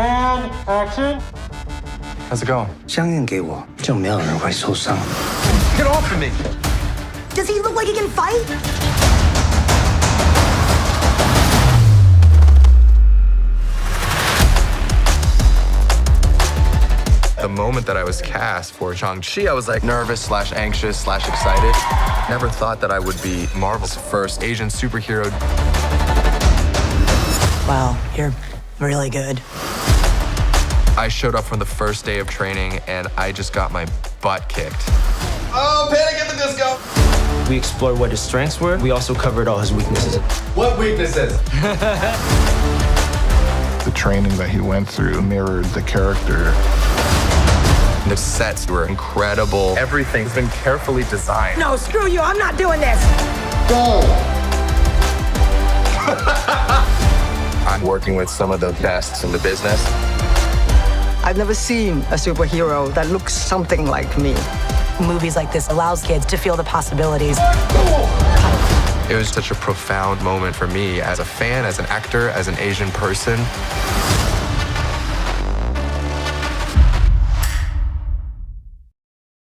And action. How's it going? 相应给我，就没有人会受伤。 Get off of me! Does he look like he can fight? The moment that I was cast for Shang-Chi, I was like nervous/anxious/excited. Never thought that I would be Marvel's first Asian superhero. Wow, you're really good. I showed up from the first day of training and I just got my butt kicked. Oh, Panic at the Disco! We explored what his strengths were. We also covered all his weaknesses. What weaknesses? The training that he went through mirrored the character. The sets were incredible. Everything's been carefully designed. No, screw you, I'm not doing this. Go! I'm working with some of the best in the business. I've never seen a superhero that looks something like me. Movies like this allows kids to feel the possibilities. It was such a profound moment for me as a fan, as an actor, as an Asian person.